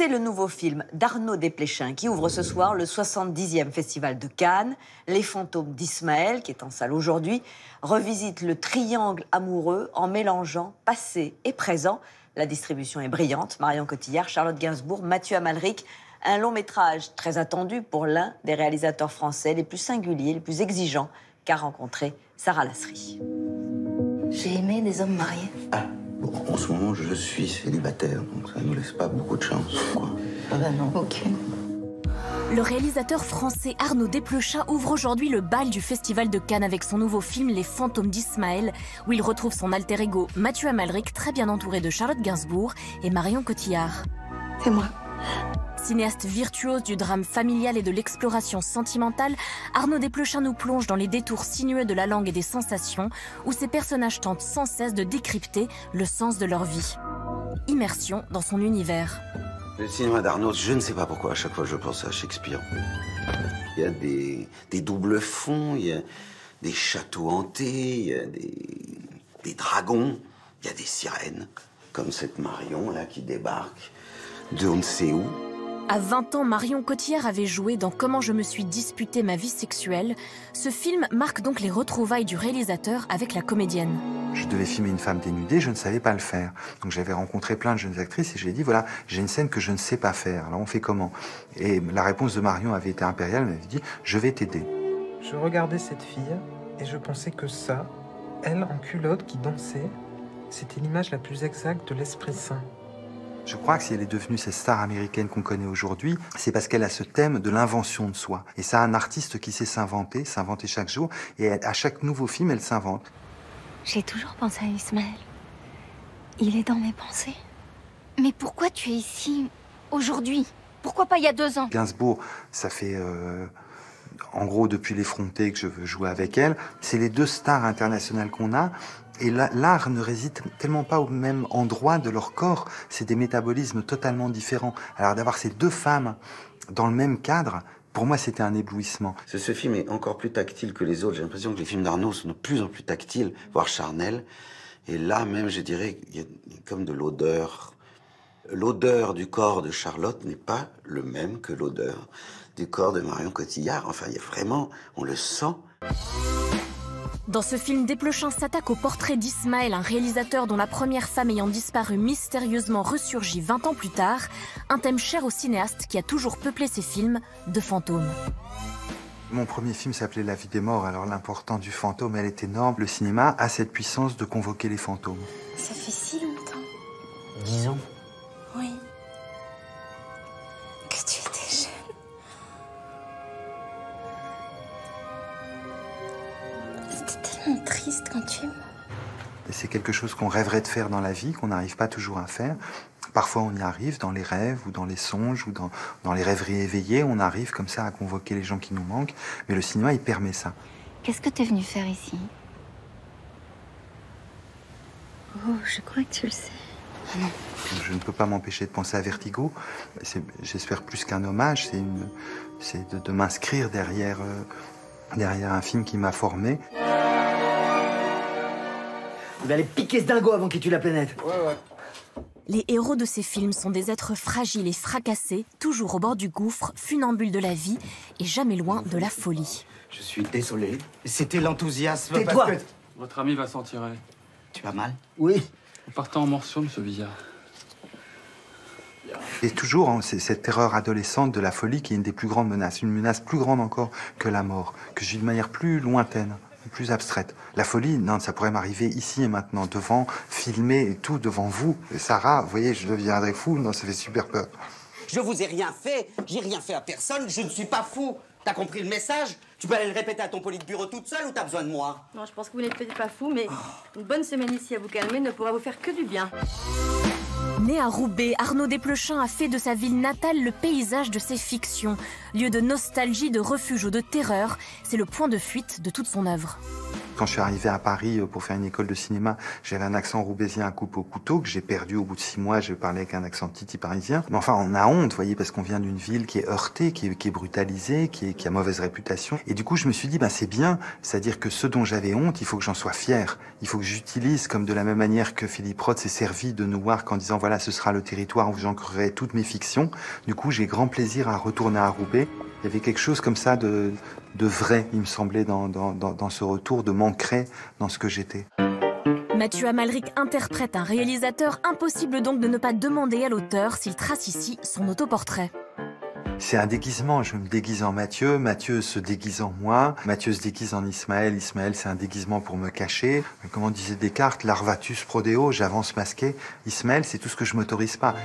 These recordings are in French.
C'est le nouveau film d'Arnaud Desplechin qui ouvre ce soir le 70e Festival de Cannes. Les fantômes d'Ismaël, qui est en salle aujourd'hui, revisite le triangle amoureux en mélangeant passé et présent. La distribution est brillante. Marion Cotillard, Charlotte Gainsbourg, Mathieu Amalric. Un long métrage très attendu pour l'un des réalisateurs français les plus singuliers, les plus exigeants qu'a rencontré Sarah Lasserie. J'ai aimé des hommes mariés. Ah, bon, en ce moment, je suis célibataire, donc ça nous laisse pas beaucoup de chance, quoi. Ah bah non. Aucune. Le réalisateur français Arnaud Desplechin ouvre aujourd'hui le bal du Festival de Cannes avec son nouveau film Les fantômes d'Ismaël, où il retrouve son alter ego Mathieu Amalric, très bien entouré de Charlotte Gainsbourg et Marion Cotillard. C'est moi. Cinéaste virtuose du drame familial et de l'exploration sentimentale, Arnaud Desplechin nous plonge dans les détours sinueux de la langue et des sensations, où ses personnages tentent sans cesse de décrypter le sens de leur vie. Immersion dans son univers. Le cinéma d'Arnaud, je ne sais pas pourquoi, à chaque fois je pense à Shakespeare. Il y a des doubles fonds, il y a des châteaux hantés, il y a des dragons, il y a des sirènes, comme cette Marion là qui débarque de on ne sait où. À 20 ans, Marion Cotillard avait joué dans Comment je me suis disputé ma vie sexuelle. Ce film marque donc les retrouvailles du réalisateur avec la comédienne. Je devais filmer une femme dénudée, je ne savais pas le faire. Donc j'avais rencontré plein de jeunes actrices et je lui ai dit, voilà, j'ai une scène que je ne sais pas faire. Alors on fait comment? Et la réponse de Marion avait été impériale, elle m'avait dit, je vais t'aider. Je regardais cette fille et je pensais que ça, elle en culotte qui dansait, c'était l'image la plus exacte de l'Esprit Saint. Je crois que si elle est devenue cette star américaine qu'on connaît aujourd'hui, c'est parce qu'elle a ce thème de l'invention de soi. Et ça, un artiste qui sait s'inventer chaque jour, et à chaque nouveau film, elle s'invente. J'ai toujours pensé à Ismaël. Il est dans mes pensées. Mais pourquoi tu es ici aujourd'hui? Pourquoi pas il y a 2 ans? Gainsbourg, ça fait en gros depuis l'effronté que je veux jouer avec elle. C'est les 2 stars internationales qu'on a. Et l'art ne réside tellement pas au même endroit de leur corps. C'est des métabolismes totalement différents. Alors d'avoir ces 2 femmes dans le même cadre, pour moi, c'était un éblouissement. Ce film est encore plus tactile que les autres. J'ai l'impression que les films d'Arnaud sont de plus en plus tactiles, voire charnels. Et là même, je dirais qu'il y a comme de l'odeur. L'odeur du corps de Charlotte n'est pas le même que l'odeur du corps de Marion Cotillard. Enfin, il y a vraiment, on le sent. Dans ce film, Desplechin s'attaque au portrait d'Ismaël, un réalisateur dont la première femme ayant disparu mystérieusement ressurgit 20 ans plus tard, un thème cher au cinéaste qui a toujours peuplé ses films de fantômes. Mon premier film s'appelait La vie des morts, alors l'importance du fantôme, elle est énorme. Le cinéma a cette puissance de convoquer les fantômes. Ça fait si longtemps. 10 ans. Oui. Que tu étais jeune. C'était tellement triste quand tu es mort. C'est quelque chose qu'on rêverait de faire dans la vie, qu'on n'arrive pas toujours à faire. Parfois on y arrive dans les rêves ou dans les songes ou dans les rêveries éveillées, on arrive comme ça à convoquer les gens qui nous manquent. Mais le cinéma, il permet ça. Qu'est-ce que t'es venu faire ici? Oh, je crois que tu le sais. Ah non. Je ne peux pas m'empêcher de penser à Vertigo. J'espère plus qu'un hommage, c'est de m'inscrire derrière un film qui m'a formé. Vous allez piquer ce dingo avant qu'il tue la planète. Ouais. Les héros de ces films sont des êtres fragiles et fracassés, toujours au bord du gouffre, funambules de la vie et jamais loin de la folie. Je suis désolé. C'était l'enthousiasme. Tais-toi. Votre ami va s'en tirer. Tu vas mal? Oui. Vous partez en morceaux, monsieur Villard. Et toujours, hein, c'est cette terreur adolescente de la folie qui est une des plus grandes menaces. Une menace plus grande encore que la mort, que j'ai d'une manière plus lointaine, plus abstraite. La folie, non, ça pourrait m'arriver ici et maintenant, devant, filmé et tout, devant vous. Et Sarah, vous voyez, je deviendrais fou, non, ça fait super peur. Je vous ai rien fait, j'ai rien fait à personne, je ne suis pas fou. T'as compris le message? Tu peux aller le répéter à ton politburo toute seule ou t'as besoin de moi? Non, je pense que vous n'êtes peut-être pas fou, mais une bonne semaine ici à vous calmer ne pourra vous faire que du bien. Né à Roubaix, Arnaud Desplechin a fait de sa ville natale le paysage de ses fictions. Lieu de nostalgie, de refuge ou de terreur, c'est le point de fuite de toute son œuvre. Quand je suis arrivé à Paris pour faire une école de cinéma, j'avais un accent roubaisien à coupe au couteau que j'ai perdu au bout de 6 mois. Je parlais avec un accent titi parisien. Mais enfin, on a honte, vous voyez, parce qu'on vient d'une ville qui est heurtée, qui est brutalisée, qui a mauvaise réputation. Et du coup, je me suis dit, c'est bien. C'est-à-dire que ce dont j'avais honte, il faut que j'en sois fier. Il faut que j'utilise, comme de la même manière que Philippe Roth s'est servi de Newark en disant, voilà, ce sera le territoire où j'ancrerai toutes mes fictions. Du coup, j'ai grand plaisir à retourner à Roubaix. Il y avait quelque chose comme ça de vrai, il me semblait, dans ce retour, de m'ancrer dans ce que j'étais. Mathieu Amalric interprète un réalisateur, impossible donc de ne pas demander à l'auteur s'il trace ici son autoportrait. C'est un déguisement, je me déguise en Mathieu, Mathieu se déguise en moi, Mathieu se déguise en Ismaël, Ismaël c'est un déguisement pour me cacher. Comme on disait Descartes, larvatus prodeo, j'avance masqué. Ismaël, c'est tout ce que je m'autorise pas.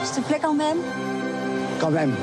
S'il te plaît quand même. Quand même.